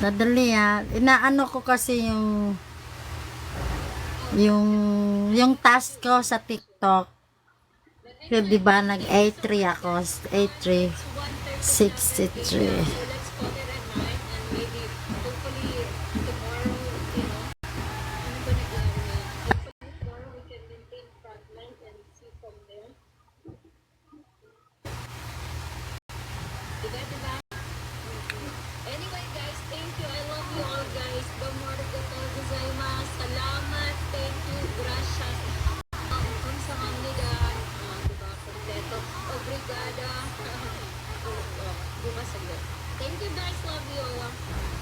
Nadali ha. Inaano ko kasi yung yung task ko sa TikTok. So, di ba nag A3 ako, A3 63. Anyway guys, thank you. I love you all guys. Domorigato gozaimasu. Salamat. Thank you. Gracias. Kamsahamnida. Diba? Kompleto. Obrigada. Bukas agad. Thank you guys. Love you.